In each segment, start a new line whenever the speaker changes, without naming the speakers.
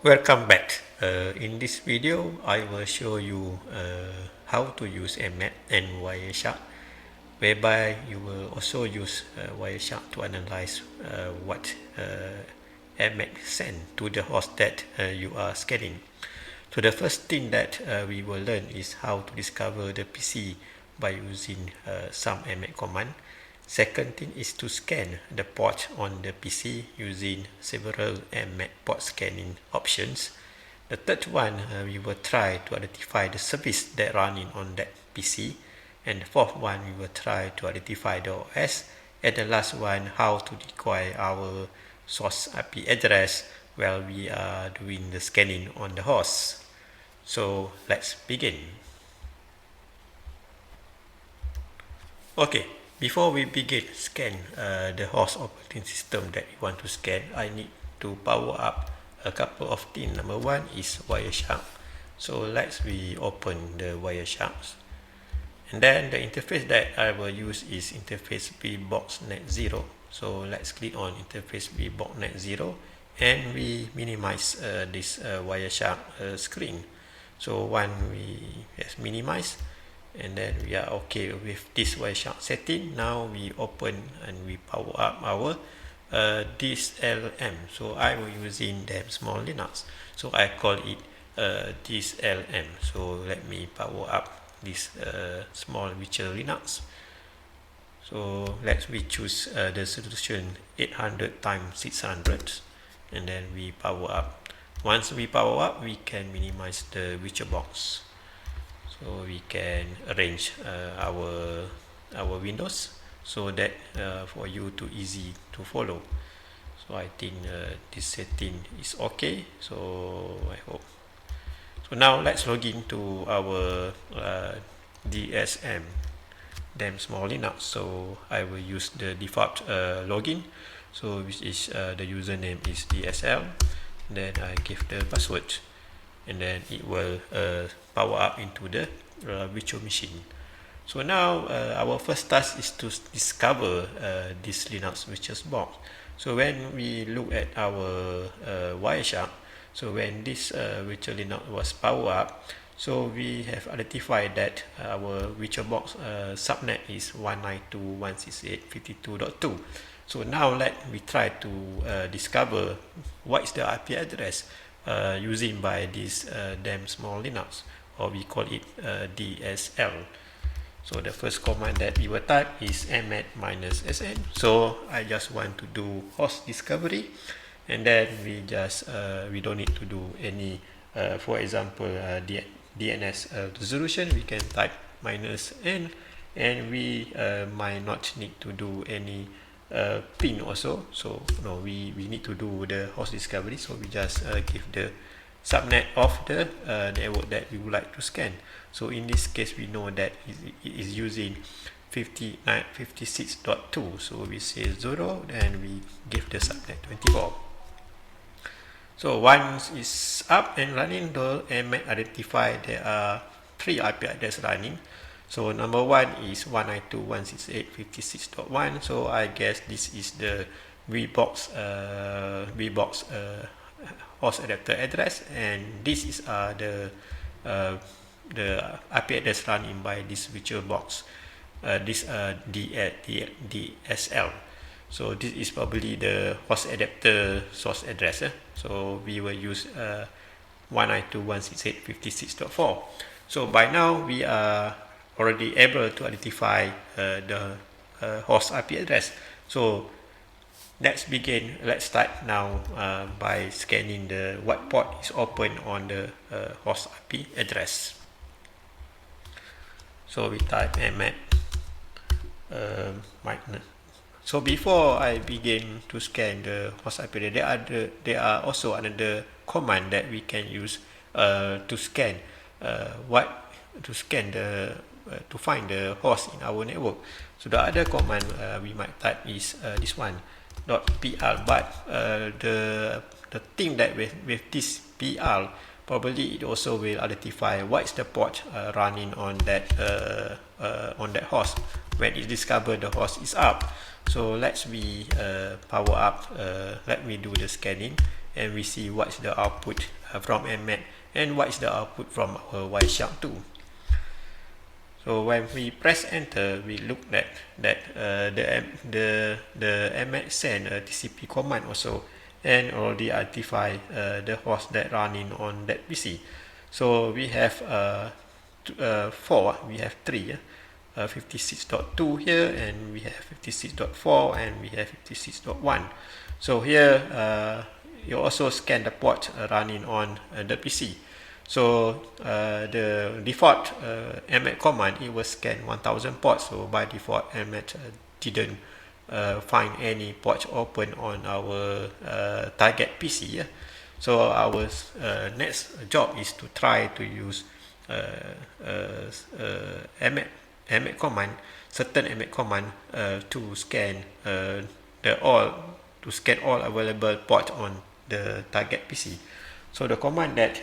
Welcome back. In this video, I will show you how to use Nmap and Wireshark, whereby you will also use Wireshark to analyze what Nmap send to the host that you are scanning. So the first thing that we will learn is how to discover the PC by using some Nmap command. Second thing is to scan the port on the PC using several Nmap port scanning options. The third one, we will try to identify the service that running on that PC. And the fourth one, we will try to identify the OS. And the last one, how to decoy our source IP address while we are doing the scanning on the host. So let's begin. Okay, before we begin scan the host operating system that we want to scan, I need to power up a couple of things. Number one is Wireshark. So let's open the Wireshark. And then the interface that I will use is interface VBoxNet0. So let's click on interface VBoxNet0 and we minimize this Wireshark screen. So when we minimize, and then we are okay with this Wireshark setting. Now we open and we power up our this LM. So I will using them small Linux. So I call it this LM. So let me power up this small virtual Linux. So we choose the solution 800 times 600, and then we power up. Once we power up, we can minimize the VirtualBox. So we can arrange our windows so that for you to easy to follow. So I think this setting is okay. So I hope. So now let's log into our DSM, damn small Linux. So I will use the default login. So which is the username is DSL. Then I give the password, and then it will power up into the virtual machine. So now our first task is to discover this Linux VirtualBox. So when we look at our Wireshark, so when this virtual Linux was powered up, so we have identified that our VirtualBox subnet is 192.168.52.2. So now let me try to discover what is the IP address using by this damn small Linux, or we call it DSL. So the first command that we will type is nmap-sn. So I just want to do host discovery, and then we just we don't need to do any for example DNS resolution. We can type -n, and we might not need to do any pin also. So no, we need to do the host discovery. So we just give the subnet of the network that we would like to scan. So in this case, we know that it is using 56.2. So we say 0, then we give the subnet 24. So once it's up and running, the Nmap identify there are 3 IP address running. So number one is 192.168.56.1. So I guess this is the VBox host adapter address, and this is the IP address running by this VirtualBox, this DSL. So this is probably the host adapter source address. So we will use 192.168.56.4. So by now we are already able to identify the host IP address. So let's begin. Let's start now by scanning the what port is open on the host IP address. So we type nmap. So before I begin to scan the host IP address, there are also another command that we can use to scan to find the host in our network. So the other command we might type is this one, .pl, but the thing that with this pl, probably it also will identify what is the port running on that host when it discovered the host is up. So let's power up. Let me do the scanning, and we see what's the output from Nmap and what is the output from our Wireshark 2. So when we press enter, we look at that the Nmap send a TCP command also, and already identify the host that running on that PC. So we have we have three, 56.2 here, and we have 56.4, and we have 56.1. So here you also scan the port running on the PC. So the default Nmap command, it will scan 1000 ports. So by default Nmap didn't find any ports open on our target PC. Yeah? So our next job is to try to use Nmap command, certain Nmap command to scan all available ports on the target PC. So the command that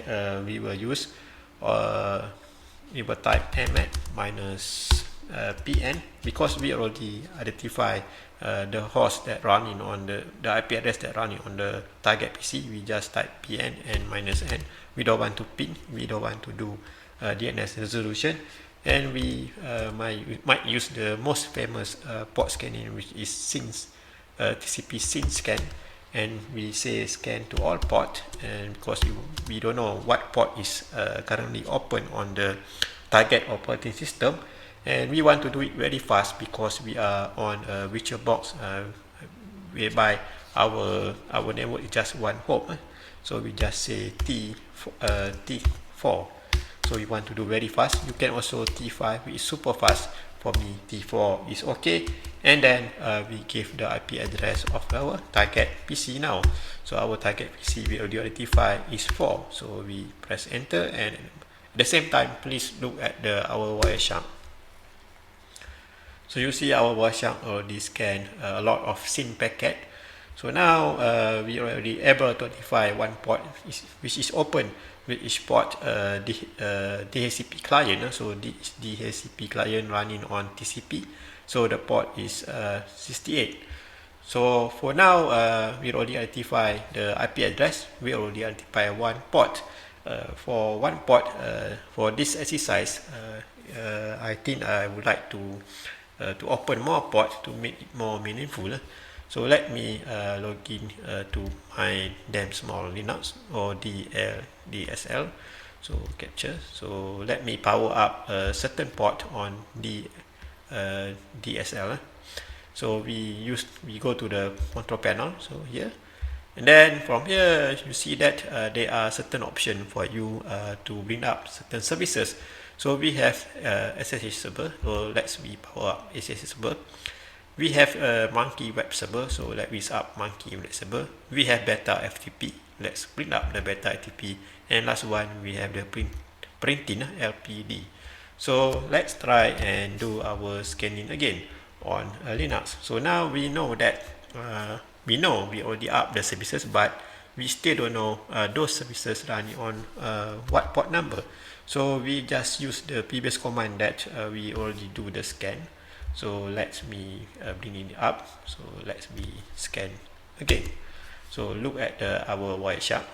we will use, we will type nmap -pn, because we already identify the host that running on the IP address that running on the target PC. We just type pn and -n. We don't want to ping, we don't want to do DNS resolution, and we might use the most famous port scanning, which is TCP SYN scan. And we say scan to all port, and because we don't know what port is currently open on the target operating system, and we want to do it very fast because we are on a virtual box whereby our network is just one hop. So we just say T4. So we want to do very fast. You can also T5, which is super fast. For me, T4 is okay. And then we give the IP address of our target PC now. So our target PC we already identify is 4. So we press enter, and at the same time, please look at our Wireshark. So you see our Wireshark already scanned a lot of SYN packet. So now we already able to identify one port which is open with each port DHCP client. So this DHCP client running on TCP. So the port is 68. So for now, we already identify the IP address. We already identify one port. For one port, for this exercise, I think I would like to open more ports to make it more meaningful. So let me log in to my damn small Linux or DSL. So capture. So let me power up a certain port on the DSL. So we go to the control panel. So here, and then from here you see that there are certain options for you to bring up certain services. So we have SSH server. So let's power up SSH server. We have a Monkey web server. So let's up Monkey web server. We have beta FTP. Let's bring up the beta FTP. And last one, we have the printing LPD. So let's try and do our scanning again on Linux. So now we know that we already up the services, but we still don't know those services running on what port number. So we just use the previous command that we already do the scan. So let me bring it up. So let's scan again. So look at our Wireshark.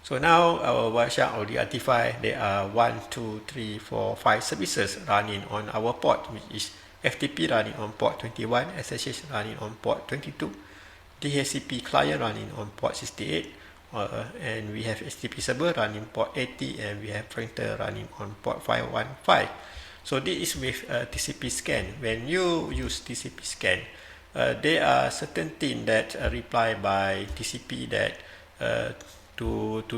So now our Wireshark already identified there are 1, 2, 3, 4, 5 services running on our port, which is FTP running on port 21, SSH running on port 22, DHCP client running on port 68, and we have HTTP server running port 80, and we have printer running on port 515. So this is with TCP scan. When you use TCP scan, there are certain things that reply by TCP that to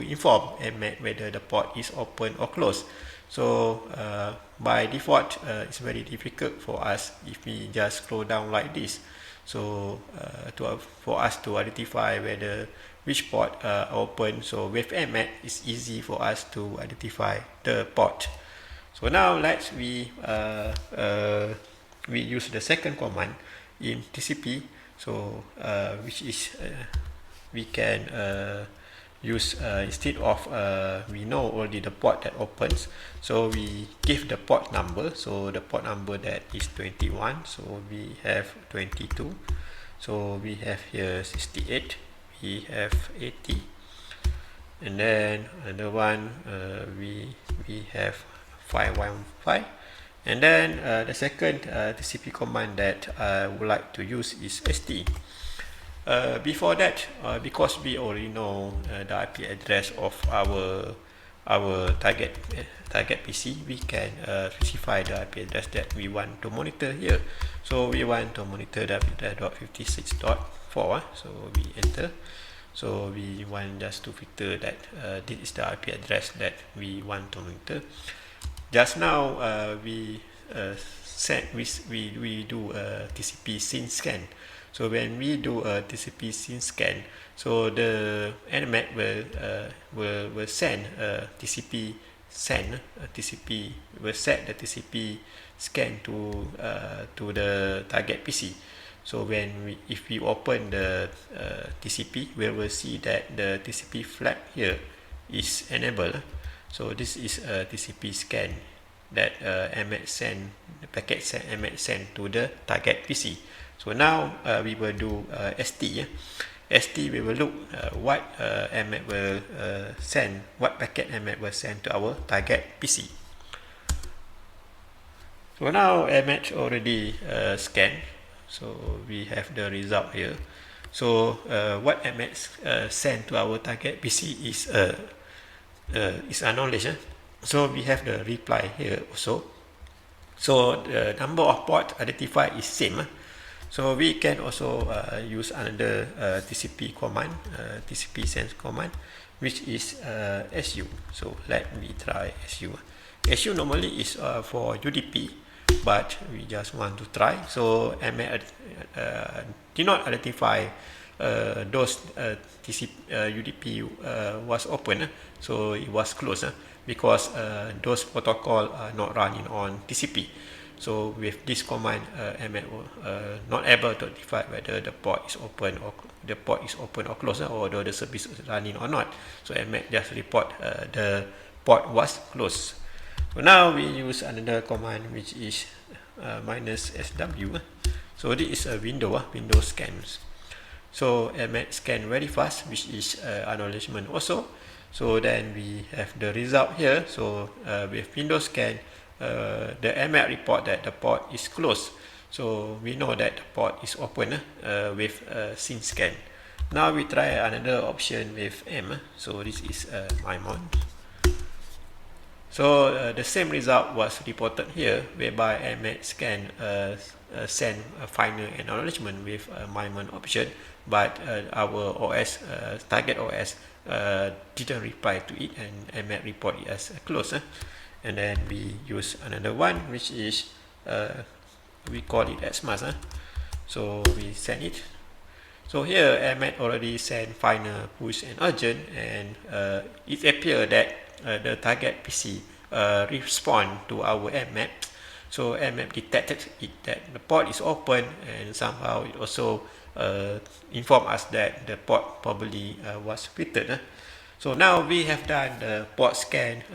inform Nmap whether the port is open or closed. So by default, it's very difficult for us if we just scroll down like this. So for us to identify whether which port open. So with Nmap, it's easy for us to identify the port. So now we use the second command in TCP. So which is we can use instead of we know already the port that opens, so we give the port number. So the port number that is 21, so we have 22. So we have here 68, we have 80, and then another one we have 515, and then the second TCP command that I would like to use is ST. Before that, because we already know the IP address of our target PC, we can specify the IP address that we want to monitor here. So we want to monitor www.56.4, so we enter. So we want just to filter that this is the IP address that we want to monitor. Just now we do a TCP SYN scan. So when we do a TCP SYN scan, so the Nmap will send a TCP send a TCP will set the TCP scan to the target PC. So when if we open the TCP, we will see that the TCP flag here is enabled. So this is a TCP scan that Nmap send the packet Nmap send to the target PC. So now we will do ST. ST we will look what Nmap will send, what packet Nmap will send to our target PC. So now Nmap already scanned. So we have the result here. So what Nmap sent to our target PC is acknowledged. So we have the reply here also. So the number of port identified is same. So we can also use another TCP command, TCP send command, which is SU. So let me try SU. SU normally is for UDP, but we just want to try. So Nmap did not identify those TCP UDP was open, so it was closed because those protocol are not running on TCP. So with this command, Nmap not able to identify whether the port is open or closed, or whether the service is running or not. So Nmap just report the port was closed. So now we use another command which is -SW. So this is a window scans. So Nmap scan very fast, which is acknowledgement also. So then we have the result here. So with Windows scan, the Nmap report that the port is closed. So we know that the port is open with SYN scan. Now we try another option with M. So this is MyMon. So the same result was reported here, whereby Nmap scan send a final acknowledgement with MyMon option, but our OS target OS didn't reply to it, and Nmap report it as closed. And then we use another one, which is we call it XMAS. So we send it. So here Nmap already sent final push and urgent, and it appears that the target PC respond to our Nmap. So Nmap detected it that the port is open, and somehow it also inform us that the port probably was filtered. So now we have done the port scan.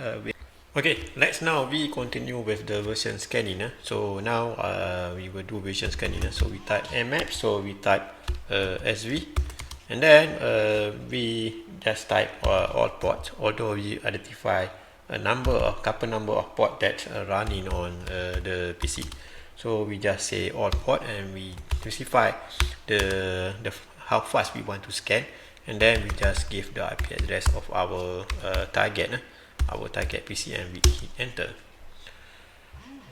Okay, let's now we continue with the version scanning. So now we will do version scanning. So we type Nmap, so we type SV, and then we just type all ports, although we identify a couple number of ports that are running on the PC. So we just say all port, and we specify the how fast we want to scan, and then we just give the IP address of our target PC, and we hit enter.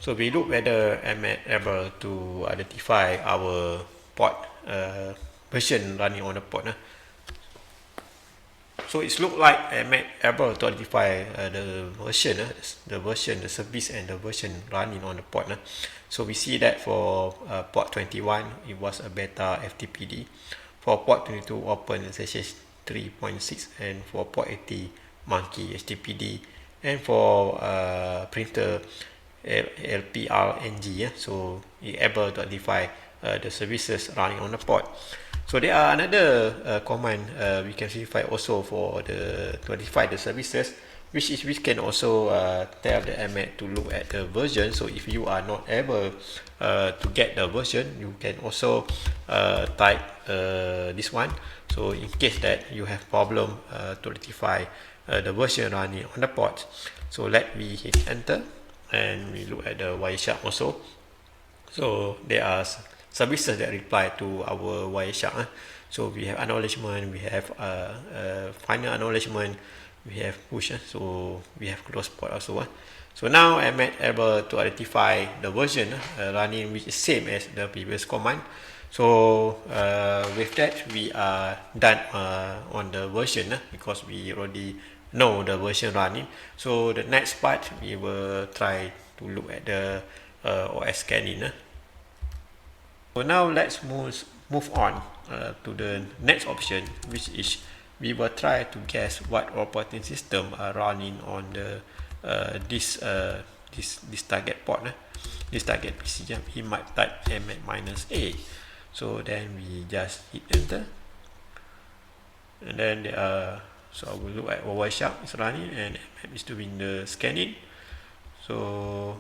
So we look whether Nmap able to identify our port version running on the port. So it looks like Nmap able to identify the service and the version running on the port. So we see that for port 21 it was a beta FTPD, for port 22 open SSH 3.6, and for port 80 monkey HTTPD, and for printer LPRNG. So it able to identify the services running on the port. So there are another command we can specify also for to identify the services which is we can also tell the Nmap to look at the version. So if you are not able to get the version, you can also type this one. So in case that you have problem to rectify the version running on the port. So let me hit enter and we look at the Wireshark also. So there are services that reply to our Wireshark. So we have acknowledgement, we have final acknowledgement, we have push. So we have close port also. So now I'm able to identify the version running which is same as the previous command. So with that we are done on the version because we already know the version running. So the next part we will try to look at the OS scanning. So now let's move on to the next option, which is we will try to guess what operating system are running on the this target port. This target PC. We might type -a. So then we just hit enter, and then so I will look at Wireshark is running and Nmap is doing the scanning. So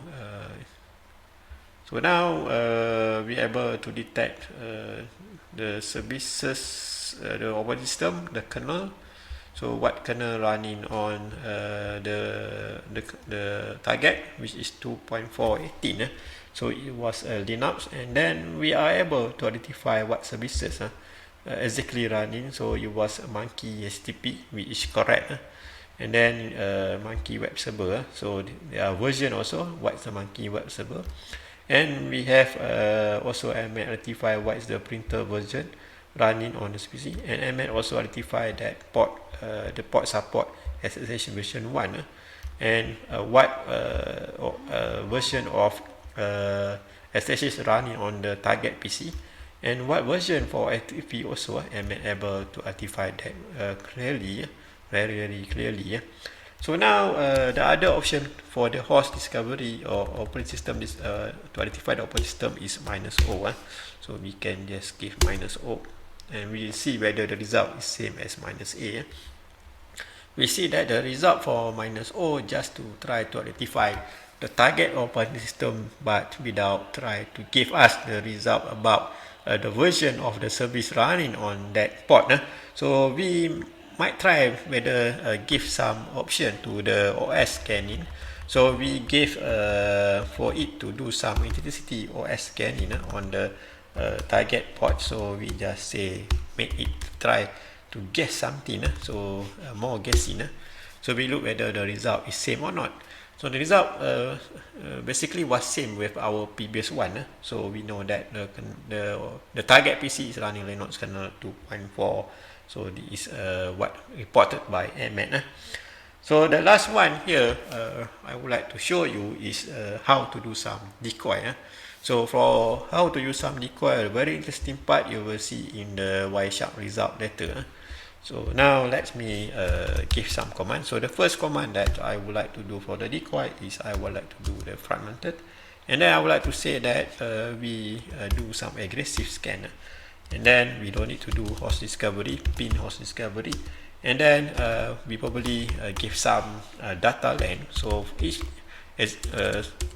so now we are able to detect the services, the operating system, the kernel. So what kernel running on the target, which is 2.4.18. So it was Linux, and then we are able to identify what services exactly running. So it was Monkey HTTP, which is correct. And then Monkey Web Server. So there are version also. What's the Monkey Web Server? And we have also Nmap identify what is the printer version running on this PC, and Nmap also identify that the port support SSH version 1 and what version of SSH is running on the target PC, and what version for FTP also. Nmap able to identify that clearly, very clearly. So now the other option for the host discovery or operating system is to identify the operating system is -o. So we can just give -o and we will see whether the result is same as -a. We see that the result for -o just to try to identify the target operating system, but without try to give us the result about the version of the service running on that port. So we might try whether give some option to the OS scanning. So we give for it to do some intensity OS scanning on the target port. So we just say make it try to guess something. So more guessing. So we look whether the result is same or not. So the result basically was same with our previous one. So we know that the target PC is running Linux kernel 2.4. So this is what reported by Nmap. So the last one here I would like to show you is how to do some decoy. So for how to use some decoy, a very interesting part you will see in the Wireshark result later. So now let me give some commands. So the first command that I would like to do for the decoy is I would like to do the fragmented, and then I would like to say that we do some aggressive scan. And then we don't need to do host discovery, pin host discovery, and then we probably give some data length. So each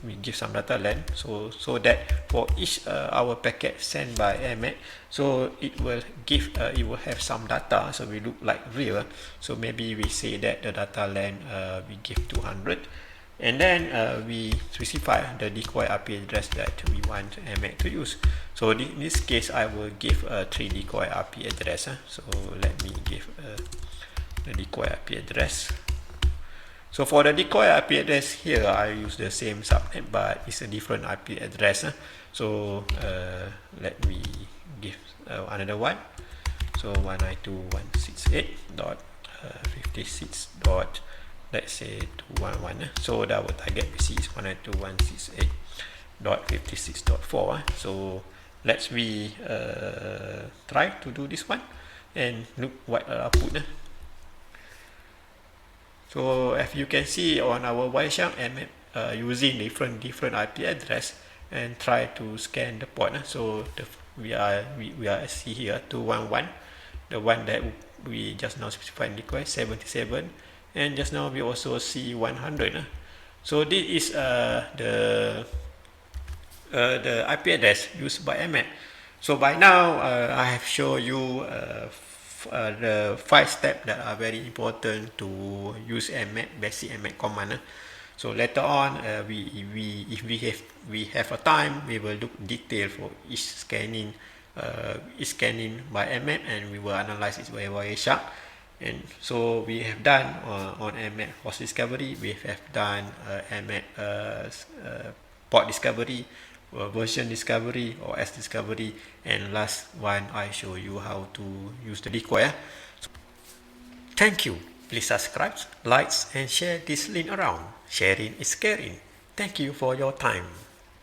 we give some data length, so that for each our packet sent by Nmap, so it will give it will have some data, so we look like real. So maybe we say that the data length we give 200. And then we specify the decoy IP address that we want Nmap to use. So in this case, I will give 3 decoy IP address. So let me give the decoy IP address. So for the decoy IP address here, I use the same subnet, but it's a different IP address. So let me give another one. So 192.168.56. Let's say 211. So our target PC is 192.168.56.4. So let's try to do this one and look what output. So as you can see on our Wireshark, using different IP address and try to scan the port. So we are see here 211, the one that we just now specified in decoy 77. and just now we also see 100. So this is the IP address used by Nmap. So by now I have shown you the 5 steps that are very important to use Nmap, basic Nmap command. So later on, if we have a time, we will look detail for each scanning by Nmap, and we will analyze it by Wireshark. And so we have done on Nmap host discovery, we have done Nmap port discovery, version discovery, OS discovery, and last one I show you how to use the decoy. Thank you. Please subscribe, like, and share this link around. Sharing is caring. Thank you for your time.